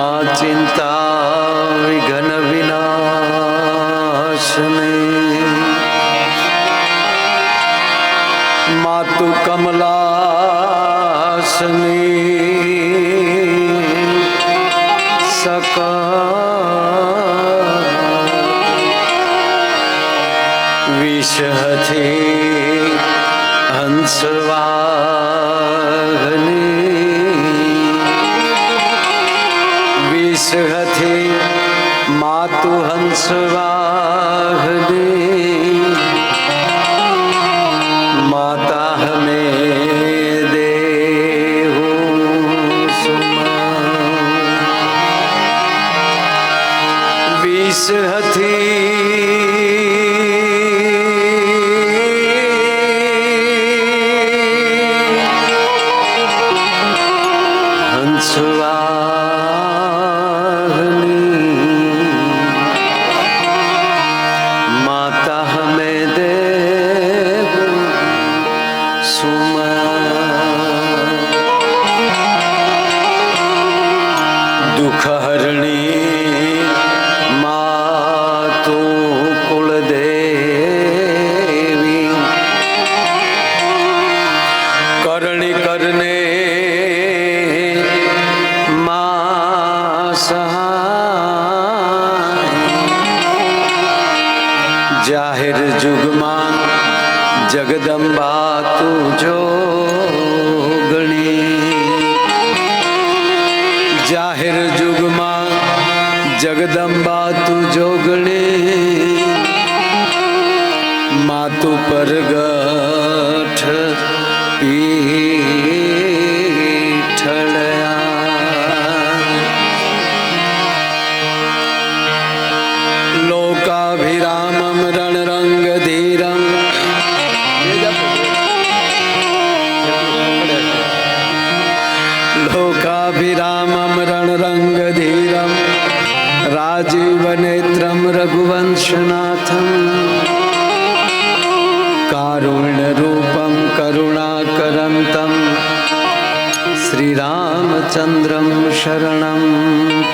मा चिंता विघ्न विनाशने मातु कमलासने सका विषहते हंसवाहने विषहते मातु हंसवाहने माता हमें देहु सुमन विषहते जाहिर जुगमा जगदम्बा तू जोगणी जाहिर जुगमा जगदम्बा तू जोगणी मातु परगठ पीठड़या लोकाभिरामम रणरंग धीरम लोकाभिरामम रणरंग धीरम राजीव नेत्रम रघुवंशनाथम कारुण्य रूपम करुणाकरंतम श्रीरामचंद्रम शरणं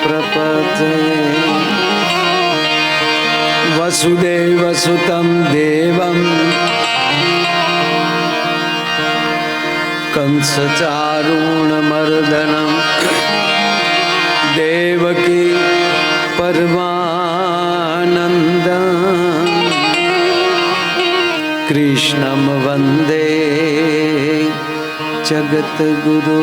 प्रपद्ये वसुदेवसुतं देवं कंसचारूणमर्दनं देवकी परमानन्दं कृष्णं वन्दे जगद्गुरु।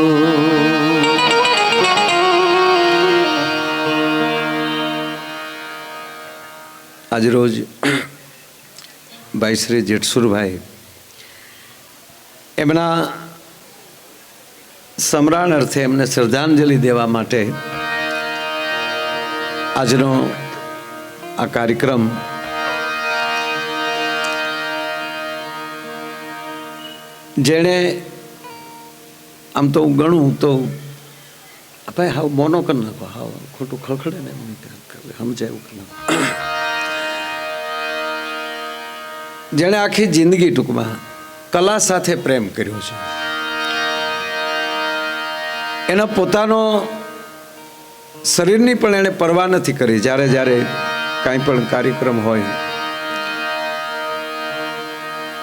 आज रोज भाई श्री जेठसुरभाई एमना सम्राण अर्थे एमने श्रद्धांजलि देवा माटे आजनो आ कार्यक्रम जेने आम तो गणू तो भाई हाव मोनो कर नाखो हाव खोटू खड़खड़े ने समझे એવું कर नाखो जेने आखी जिंदगी टूंकमां कला साथे प्रेम कर्यो छे एना पोतानो शरीरनी पण एणे परवा नथी करी। ज्यारे ज्यारे कांई पण कार्यक्रम होय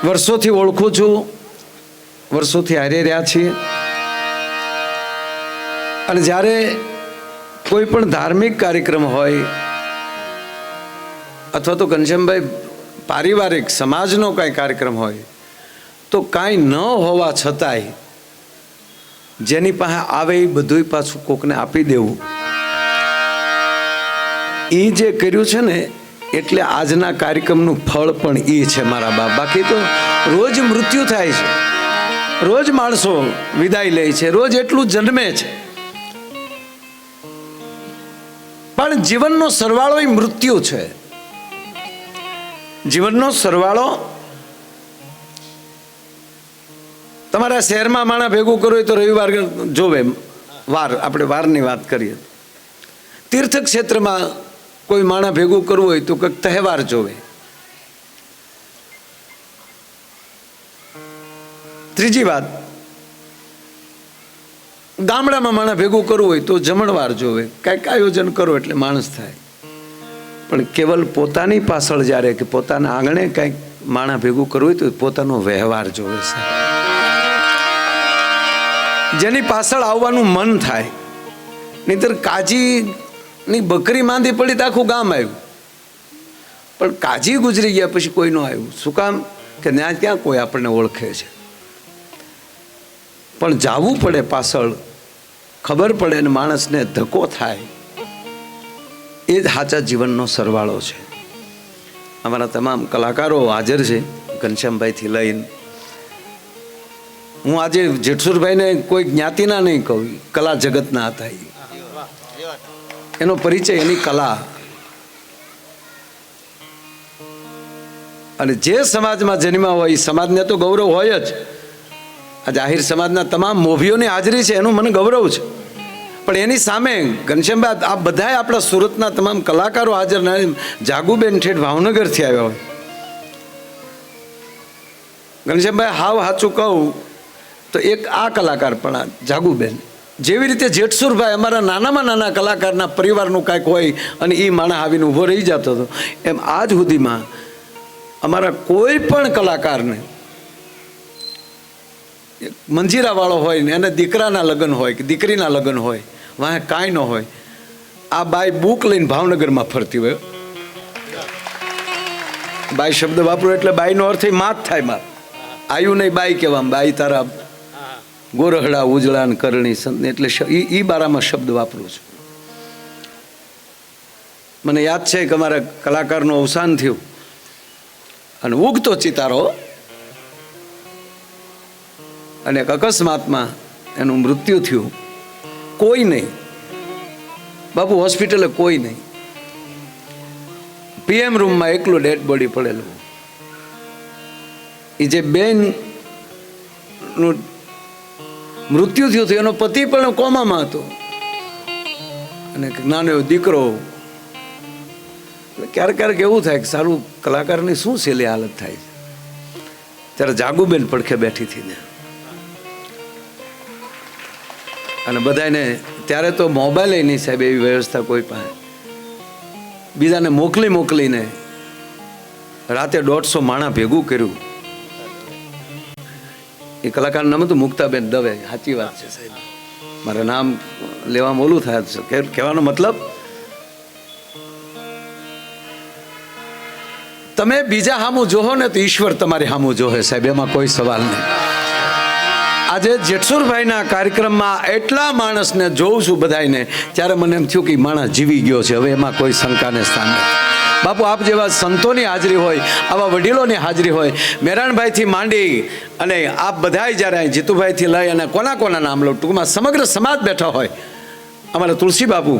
वर्षोथी ओळखुं छुं वर्षोथी हारे रह्या छीए अने ज्यारे कोई पण धार्मिक कार्यक्रम होय अथवा तो घनश्यामभाई पारिवारिक समाजनो कांई कार्यक्रम होय तो कांई न होवा छतांय जेनी पासे आवे ए बधुंय पाछुं कोकने आपी देवुं ई जे कर्युं छे ने एटले आजना कार्यक्रमनुं फळ पण ई छे मारा बाप। बाकी तो रोज मृत्यु थाय छे रोज माणसो विदाय ले छे रोज एटलुं जन्मे छे पण जीवननो सरवाळो ई मृत्यु छे। जीवननो सरवाळो तमारा शहेरमां माणा भेगुं करवुं होय तो रविवार जोवे वार आपणे वारनी वात करीए। तीर्थ क्षेत्रमां कोई माणा भेगुं करवुं होय तो कंईक तहेवार जोवे। ત્રીજી વાત, ગામડામાં માણસ ભેગું કરવું હોય તો જમણવાર જોવે, કાંઈક આયોજન કરો એટલે માણસ થાય. પણ કેવલ પોતાની પાછળ જ્યારે કે પોતાના આંગણે કાંઈક માણસ ભેગું કરવું હોય તો પોતાનો વ્યવહાર જોવે છે. જેની પાછળ આવવાનું મન થાય. નહીંતર કાજીની બકરી માંદી પડી તો આખું ગામ આવ્યું, પણ કાજી ગુજરી ગયા પછી કોઈ ન આવ્યું. શું કામ? કે ત્યાં કોઈ આપણને ઓળખે છે. પણ જાવું પડે પાછળ, ખબર પડે અને માણસને ધક્કો થાય. એ જ સાચા જીવનનો સરવાળો છે. અમારા તમામ કલાકારો હાજર છે, ઘનશ્યામભાઈથી લઈને. હું આજે જેઠસુરભાઈને કોઈ જ્ઞાતિના નહીં કહું, કલા જગતના હતા. એનો પરિચય એની કલા. અને જે સમાજમાં જન્મ્યા હોય એ સમાજને તો ગૌરવ હોય જ. આ જાહેર સમાજના તમામ મોભીઓની હાજરી છે એનું મને ગૌરવ છે. પણ એની સામે ઘનશ્યામભાઈ, આ બધા આપણા સુરતના તમામ કલાકારો હાજર ના. જાગુબેન ઠેઠ ભાવનગરથી આવ્યા હોય. ઘનશ્યામભાઈ હાવ સાચું કહું તો એક આ કલાકાર પણ જાગુબેન, જેવી રીતે જેઠસુરભાઈ અમારા નાનામાં નાના કલાકારના પરિવારનું કાંઈક હોય અને એ માણસ આવીને ઊભો રહી જતો હતો, એમ આજ સુધીમાં અમારા કોઈ પણ કલાકારને મંજીરાવાળો હોય ને એને દીકરાના લગ્ન હોય કે દીકરીના લગ્ન હોય, વાહ કાંઈ ન હોય, આ બાઈ બુક લઈને ભાવનગરમાં ફરતી હોય. બાઈ શબ્દ વાપરો એટલે બાઈનો અર્થ માં જ થાય. માર આયુ નહીં બાઈ કહેવામાં, બાઈ તારા ગોરહડા ઉજળાન કરણી સંત, એટલે એ બારામાં શબ્દ વાપરું છું. મને યાદ છે કે અમારા કલાકારનું અવસાન થયું અને ઉગતો ચિતારો, અને એક અકસ્માતમાં એનું મૃત્યુ થયું. કોઈ નહીં બાપુ, હોસ્પિટલે કોઈ નહીં. પીએમ રૂમમાં એકલું ડેડ બોડી પડેલું. એ જે બેન નું મૃત્યુ થયું હતું એનો પતિ પણ કોમામાં હતો અને નાનો એવો દીકરો. ક્યારેક ક્યારેક એવું થાય કે સારું કલાકારની શું છેલ્લી હાલત થાય છે. ત્યારે જાગુબેન પડખે બેઠી હતી ને, અને બધાને ત્યારે તો મોબાઈલ નહીં સાહેબ, એવી વ્યવસ્થા કોઈ પાસે. બીજાને મોકલીને રાતે 150 માણા ભેગું કર્યું. એ કલાકારનું નામ હતું મુક્તાબેન દવે. સાચી વાત છે સાહેબ, મારે નામ લેવામાં ઓલું થાય છે. કહેવાનો મતલબ, તમે બીજા સામું જોહો ને તો ઈશ્વર તમારી સામું જોહે સાહેબ, એમાં કોઈ સવાલ નહીં. આજે જેઠસુરભાઈના કાર્યક્રમમાં એટલા માણસને જોઉં છું બધાને, ત્યારે મને એમ થયું કે માણસ જીવી ગયો છે, હવે એમાં કોઈ શંકાને સ્થાન નથી. બાપુ, આપ જેવા સંતોની હાજરી હોય, આવા વડીલોની હાજરી હોય, મેરાણભાઈથી માંડી અને આપ બધાય જ્યારે જીતુભાઈથી લઈ અને કોના નામ લો, ટૂંકમાં સમગ્ર સમાજ બેઠા હોય. અમારા તુલસી બાપુ,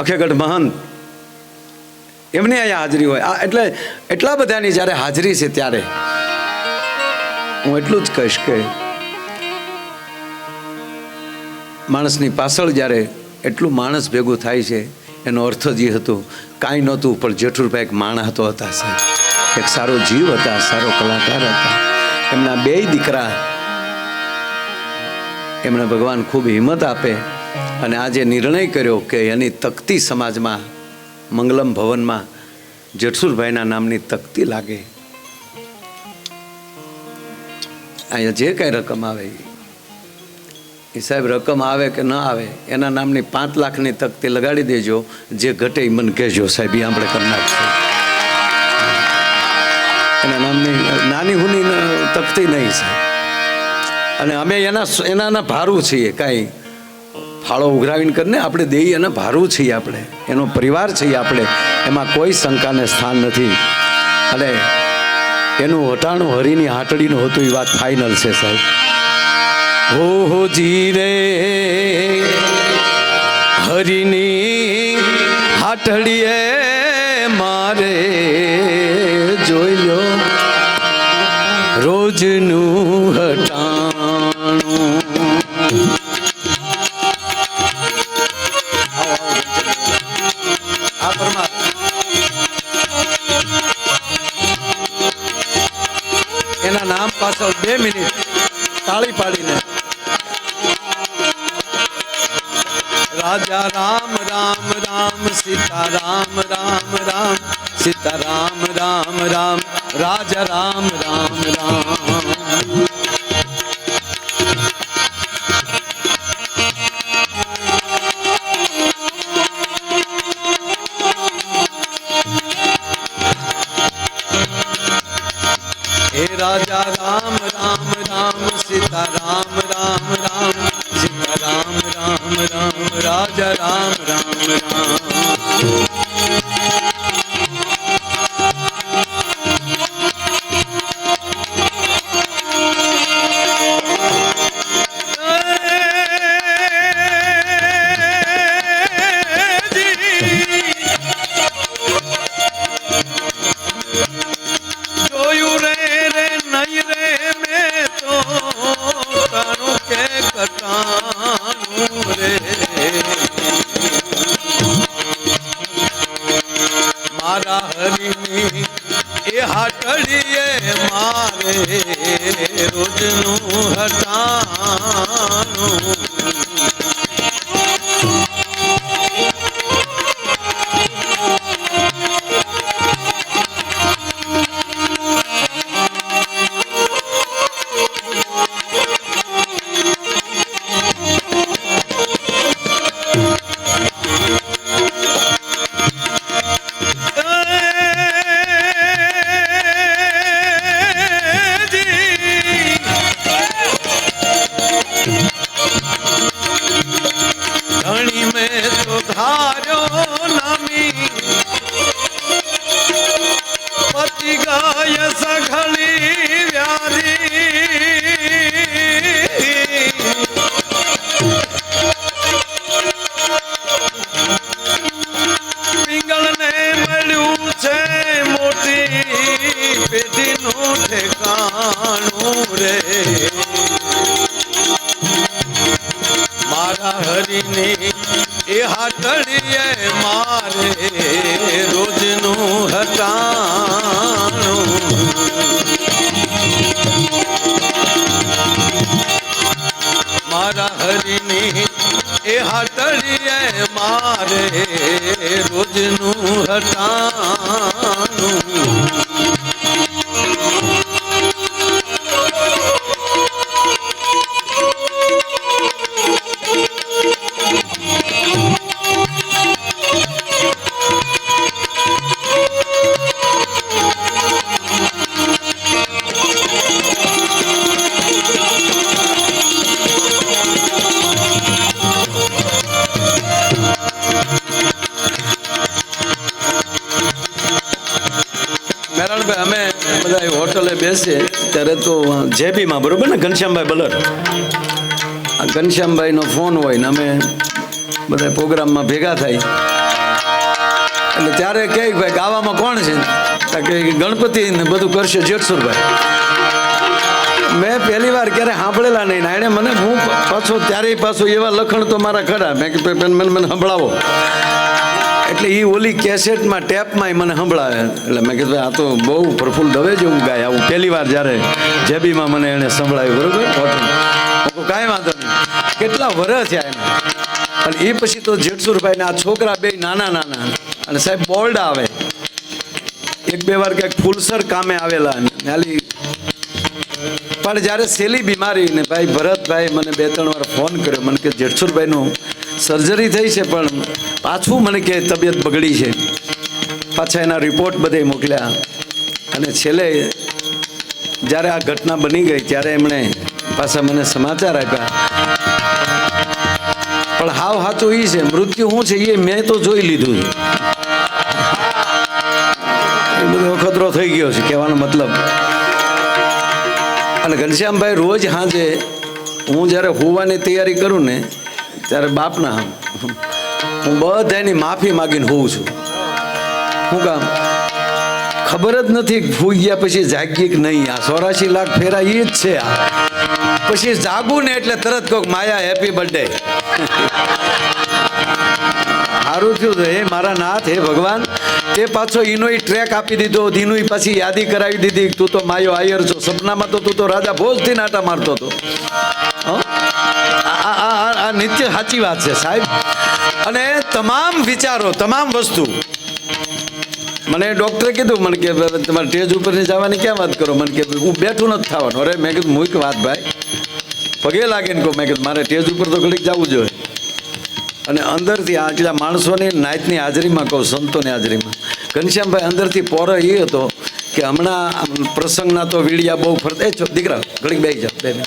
અખેગઢ મહંત, એમની અહીંયા હાજરી હોય. એટલે એટલા બધાની જ્યારે હાજરી છે ત્યારે હું એટલું જ કહીશ કે માણસની પાછળ જ્યારે એટલું માણસ ભેગું થાય છે, એનો અર્થ જ એ હતો, કાંઈ નહોતું પણ જેઠુરભાઈ એક માણસ હતો હતા સાહેબ, એક સારો જીવ હતા, સારો કલાકાર હતા. એમના 2 દીકરા, એમણે ભગવાન ખૂબ હિંમત આપે અને આજે નિર્ણય કર્યો કે એની તકતી સમાજમાં મંગલમ ભવનમાં જેઠસુરભાઈના નામની તકતી લાગે. અહીંયા જે કાંઈ રકમ આવે એ સાહેબ, રકમ આવે કે ન આવે, એના નામની 5 લાખની તકતી લગાડી દેજો. જે ઘટે એ મને કહેજો સાહેબ, એ આપણે કરી નાખશું. એના નામની નાની હુની તકતી નહીં સાહેબ. અને અમે એના ભારું છીએ, કાંઈ ફાળો ઉઘરાવીને કરીને આપણે દઈએ, એના ભારું છીએ, આપણે એનો પરિવાર છીએ આપણે, એમાં કોઈ શંકાને સ્થાન નથી. અને એનું હટાણું હરીની હાટડીનું હતું, એ વાત ફાઇનલ છે સાહેબ. હો જીરે હરીની હાટડીએ મારે જોઈ લો રોજનું હટાણું. એના નામ પાછળ 2 મિનિટ તાળી પાડીને રાજા રામ રામ રામ સીતા રામ રામ રામ સીતા રામ રામ રામ રાજા રામ રામ રામ राजा राम राम राम सीता राम राम राम सीता राम राम राम राजा राम राम राम મારા હરિની એ હાટડીએ મારે રોજનું હટાનું મારા હરિની એ હાટડીએ મારે રોજનું હટાનું મારા હરિની એ હાટડીએ મારે રોજનું હટાનું અમે બધા હોટલે બેસીએ ત્યારે તો જેબીમાં બરોબર ને ઘનશ્યામભાઈ બલર આ ઘનશ્યામભાઈનો ફોન હોય ને અમે બધા પ્રોગ્રામમાં ભેગા થાય એટલે ત્યારે કહે ભાઈ ગાવામાં કોણ છે કે ગણપતિ ને બધું કરશે જેઠસુરભાઈ. મેં પહેલી વાર ક્યારે સાંભળેલા નહીં ને એણે મને હું પાછો ત્યારે પાછો એવા લખણ તો મારા ખરા મેં કે મને સંભળાવો એટલે એ ઓલી કેસેટમાં ટેપમાં મને સંભળાવે એટલે મેં કીધું આ તો બહુ પ્રફુલ્લ દવે જેવું ગાય આવું પહેલી વાર જ્યારે જેબીમાં મને એણે સંભળાવ્યું બરોબર કાંઈ વાંધો નહીં કેટલા વર્ષ થયા એને અને એ પછી તો જેઠસુરભાઈને આ છોકરા બે નાના નાના અને સાહેબ બોર્ડ આવે એક બે વાર ક્યાંક ફૂલસર કામે આવેલા નાલી પણ જ્યારે સેલી બીમારી ને ભાઈ ભરતભાઈ મને 2-3 વાર ફોન કર્યો મને કે જેઠસુરભાઈનું સર્જરી થઈ છે પણ પાછું મને કે તબિયત બગડી છે પાછા એના રિપોર્ટ બધે મોકલ્યા અને છેલ્લે જ્યારે આ ઘટના બની ગઈ ત્યારે એમણે પાછા મને સમાચાર આપ્યા પણ હાવ સાચું એ છે મૃત્યુ શું છે એ મેં તો જોઈ લીધું એ બધો અખતરો થઈ ગયો છે કહેવાનો મતલબ. અને ઘનશ્યામભાઈ રોજ સાંજે હું જ્યારે હોવાની તૈયારી કરું ને ત્યારે બાપના હું બધાની માફી માગીને હોઉં છું. શું કામ ખબર જ નથી ભૂઈ ગયા પછી જાગી કે નહીં. આ 84 લાખ ફેરા એ જ છે. આ પછી જાગું ને એટલે તરત કહું માયા હેપી બર્થડે. સારું થયું હે મારા નાથ હે ભગવાન તે પાછો એનો ટ્રેક આપી દીધો દીનું પાછી યાદી કરાવી દીધી તું તો માયો આયર છો. સપનામાં તો તું તો રાજા ભોજથી નાટા મારતો હતો. આ નિત્ય સાચી વાત છે સાહેબ. અને તમામ વિચારો, તમામ વસ્તુ મને ડૉક્ટરે કીધું, મને કે તમારે સ્ટેજ ઉપર જવાની ક્યાં વાત કરો, મને કે હું બેઠું નથી થવાનું. અરે મેં કીધું મૂક વાત ભાઈ, પગે લાગે ને કહું, મેં કીધું મારે સ્ટેજ ઉપર તો ઘડીક જવું જોઈએ. અને અંદરથી આટલા માણસોની નાઈટની હાજરીમાં કહું, સંતોની હાજરીમાં, ઘનશ્યામભાઈ અંદરથી પોરો એ હતો કે હમણાં પ્રસંગના તો વીડિયા બહુ ફરતા. એ છો દીકરા ઘડીક બેસી જાઓ બેન.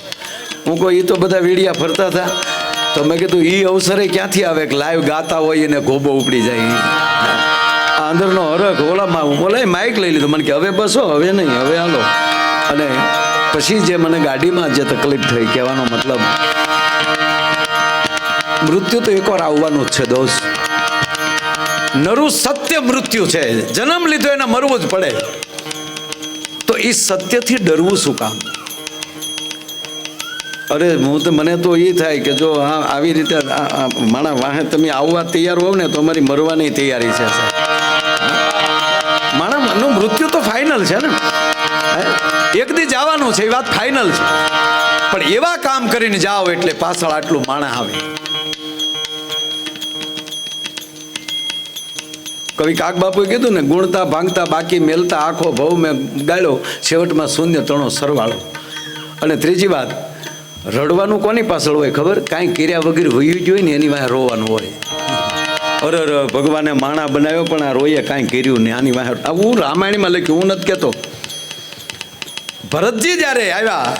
હું કહું એ તો બધા વીડિયા ફરતા હતા, તો મેં કીધું એ અવસરે ક્યાંથી આવે કે લાઈવ ગાતા હોય એને ગોબો ઉપડી જાય. આ અંદરનો હરખ ઓલામાં બોલાય માઇક લઈ લીધું. મને કે હવે બસો, હવે નહીં, હવે હાલો. અને પછી જે મને ગાડીમાં જે તકલીફ થઈ, કહેવાનો મતલબ મૃત્યુ તો એકવાર આવવાનું જ છે દોસ્ત. નરું સત્ય મૃત્યુ છે, જન્મ લીધો એને મરવું જ પડે. તો એ સત્યથી ડરવું શું કામ? અરે હું તો મને તો એ થાય કે જો હા આવી રીતે માણા વાહે તમે આવવા તૈયાર હોવ ને તો અમારી મરવાની તૈયારી છે. માણાનું મૃત્યુ તો ફાઇનલ છે ને, એક દી જવાનું છે, એ વાત ફાઇનલ છે. પણ એવા કામ કરીને જાઓ એટલે પાછળ આટલું માણા આવે. કવિ કાક બાપુએ કીધું ને, ગુણતા ભાંગતા બાકી મેલતા આખો ભવ મેં ગાળ્યો, છેવટમાં શૂન્ય તણો સરવાળો. અને ત્રીજી વાત, રડવાનું કોની પાછળ હોય ખબર? કાંઈ કર્યા વગર વયું જ હોય ને એની વાંહે રોવાનું હોય. અરે અરે ભગવાને માણા બનાવ્યો પણ આ રોઈએ કાંઈ કર્યું નહીં, આની વાંહે. આવું રામાયણમાં લખ્યું, હું નથી કહેતો. ભરતજી જ્યારે આવ્યા,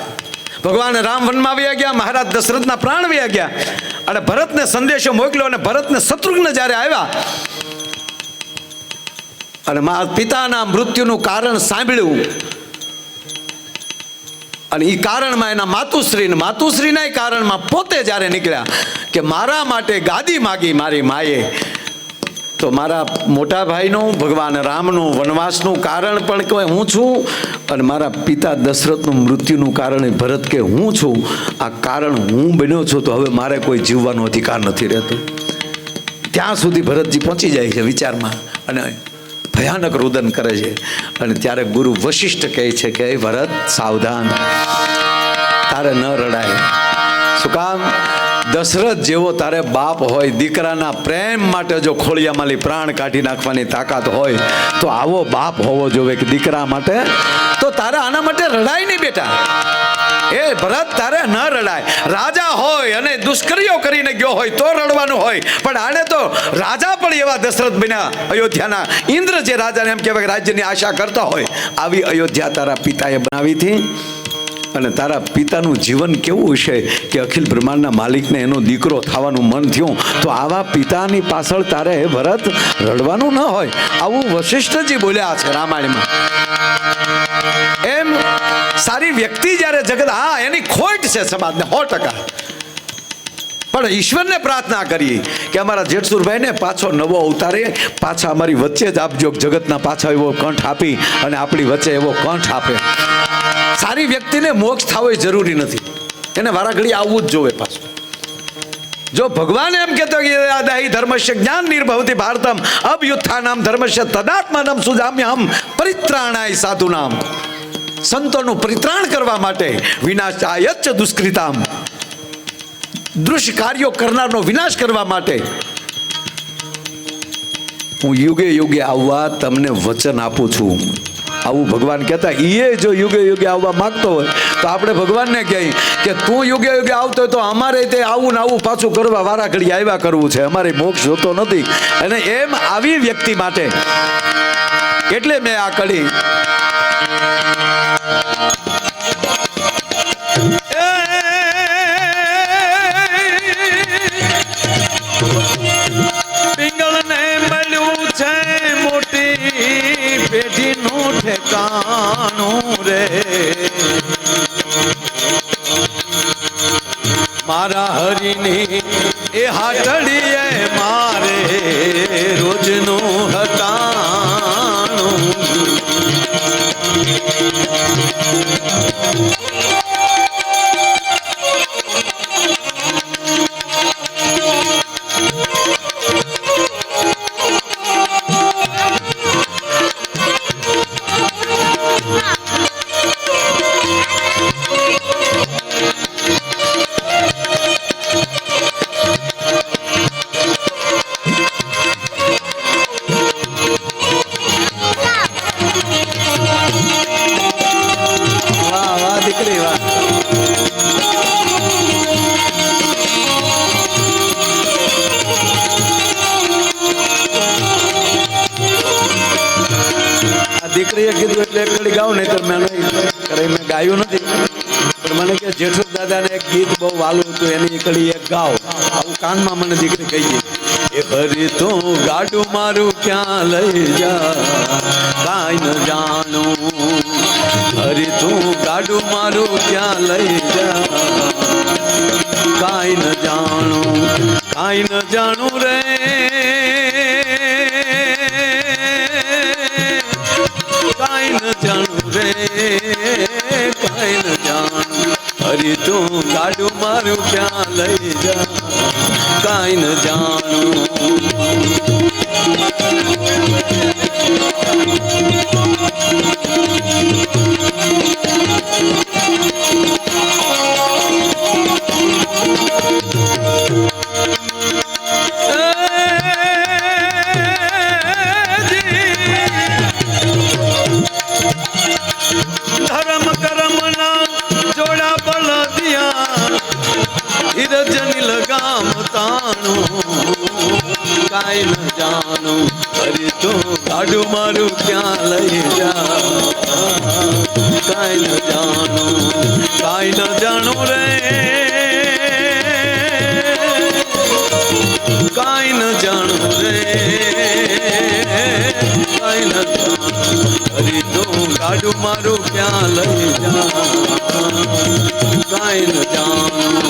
ભગવાન રામ વનમાં વયા ગયા, મહારાજ દશરથના પ્રાણ વયા ગયા, અને ભરતને સંદેશો મોકલ્યો. અને ભરતને શત્રુઘ્ન જ્યારે આવ્યા અને મારા પિતાના મૃત્યુનું કારણ સાંભળ્યું, અને એ કારણમાં એના માતુશ્રીના કારણમાં પોતે જ્યારે નીકળ્યા કે મારા માટે ગાદી માગી મારી માએ, તો મારા મોટા ભાઈનું, ભગવાન રામનું વનવાસનું કારણ પણ કે હું છું, અને મારા પિતા દશરથનું મૃત્યુનું કારણ ભરત કે હું છું. આ કારણ હું બન્યો છું, તો હવે મારે કોઈ જીવવાનો અધિકાર નથી રહેતો. ત્યાં સુધી ભરતજી પહોંચી જાય છે વિચારમાં, અને ભયાનક રુદન કરે છે. અને ત્યારે ગુરુ વશિષ્ઠ કહે છે કે ભરત સાવધાન, તારે ન રડાય. શું કામ? દશરથ જેવો તારે બાપ હોય, દીકરાના પ્રેમ માટે જો ખોળિયામાંથી પ્રાણ કાઢી નાખવાની તાકાત હોય, તો આવો બાપ હોવો જોઈએ કે દીકરા માટે. તો તારે આના માટે રડાય નહીં બેટા. એ ભરત તારે ન રડાય. રાજા હોય અને દુષ્કર્યો કરીને ગયો હોય તો રડવાનું હોય, પણ આને તો રાજા પણ એવા દશરથ બન્યા, અયોધ્યાના ઇન્દ્ર જે રાજાને એમ કહેવાય રાજ્યની આશા કરતા હોય, આવી અયોધ્યા તારા પિતાએ બનાવી હતી. અને તારા પિતાનું જીવન કેવું છે કે અખિલ બ્રહ્માંડના માલિકને એનો દીકરો થવાનું મન થયું, તો આવા પિતાની પાછળ તારે ભરત રડવાનું ન હોય. આવું વશિષ્ઠજી બોલ્યા છે રામાયણમાં. એમ સારી વ્યક્તિ જ્યારે જગત, હા એની ખોટ છે સમાજને 100%, પણ ઈશ્વરને પ્રાર્થના કરીએ કે અમારા જેઠસુરભાઈને પાછો નવો અવતારે પાછા અમારી વચ્ચે જ આપજો, જગતના પાછા એવો કંઠ આપી અને આપણી વચ્ચે એવો કંઠ આપે. સારી વ્યક્તિને મોક્ષ થવો એ જરૂરી નથી, એને વારાઘડી આવવું જ જોવે પાછું. જો ભગવાન એમ કહેતો કે દાહી ધર્મસ્ય જ્ઞાન નિર્ભવતી ભારતમ અભયુત્થાનામ ધર્મસ્ય તદાત્માનમ સુજામ્યહમ પરિત્રાણાય સાધુનામ. સંતોનું પરિત્રાણ કરવા માટે, વિનાશાયચ દુષ્કૃતામ, દુષ્ટ કાર્યો કરનારનો વિનાશ કરવા માટે હું યુગે યુગે આવવા તમને વચન આપું છું. આવું ભગવાન કહેતા. એ જો યુગે યુગે આવવા માંગતો હોય તો આપણે ભગવાનને કહીએ કે તું યુગે યુગે આવતો હોય તો અમારે તે આવું ને આવું પાછું કરવા વારા ઘડી આવ્યા કરવું છે, અમારે મોક્ષ જોતો નથી. અને એમ આવી વ્યક્તિ માટે એટલે મેં આ કરી. પિંગળને મળ્યું છે મોટી પેઢીનું ઠેકાણું રે, મારા હરિની એ હાટડીએ મારે રોજનું હટાણું. દીકરીએ કીધું એટલે એક ઘડી ગાવ, નહીં તો મેં ગાયું નથી, પણ મને કે જેઠો દાદાને એક ગીત બહુ વાલું હતું, એની કડી એક ગાવ, આવું કાનમાં મને દીકરી કહી ગઈ, એ ભરી તો ગાડું મારું ક્યાં લઈ જા કાંઈ ન જાણું, હરી તું ગાડું મારું ક્યાં લઈ જા કાંઈ ન જાણું, કાંઈ ન જાણું રે, કાંઈ ન જાણું રે, કાંઈ ન જાણું, હરી તું ગાડું મારું ક્યાં લઈ જા કાંઈ ન જાણું. ધર્મ કર્મ ના જોડા બળદિયા હિરજની લગામ તાણું, કાંઈ ન જાણું, હરી તો ગાડું મારું ક્યાં લઈ જા કાંઈ ન જાણું, કાંઈ ન જાણું રે, કાંઈ ન જાણું રે, કાંઈ ન જાણું, હરી તો ગાડું મારું ક્યાં લઈ જા કાંઈ ન જાણું.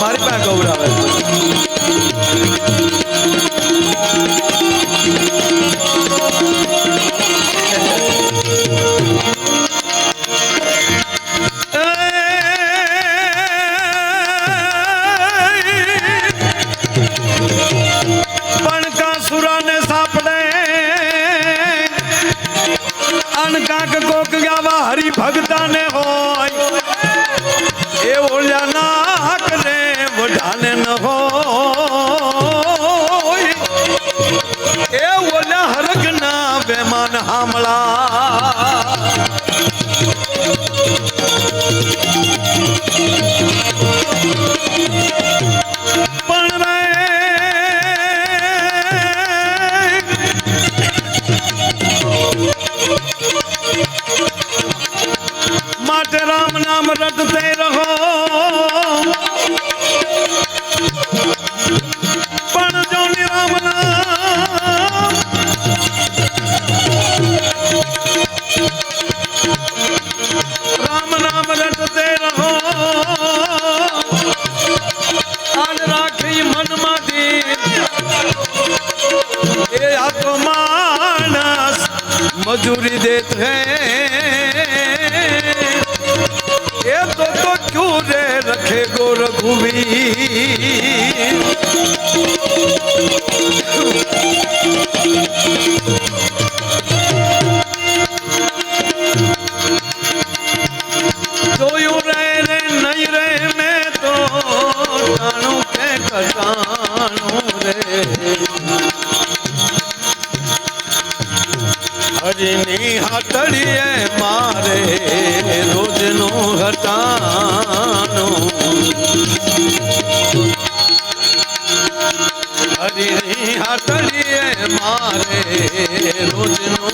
મારી પાસે ગૌરાવે સુરાને સાપડે અનકાક કોક ગાવા હરિ ભગતાને હોય એ ઓલ્યા નાક રે વઢાને ન હોય એ ઓલ્યા હરગના બેમાન હામળા પણ માટે રામ નામ રટતે રહો પણ જો રામ નામ રટતે રહો આજ રાખી મનમાંથી એ આ તો માણસ મજૂરી દેત હૈ ये तो क्यों रे रखे गो रघुवीर जोयूं रहे रे नहीं रहे मैं तो टाणू के कटाणू रे हरिनी हाथड़िए मारे रोजनो हटानो हरिनी हाथड़िए मारे रोजनो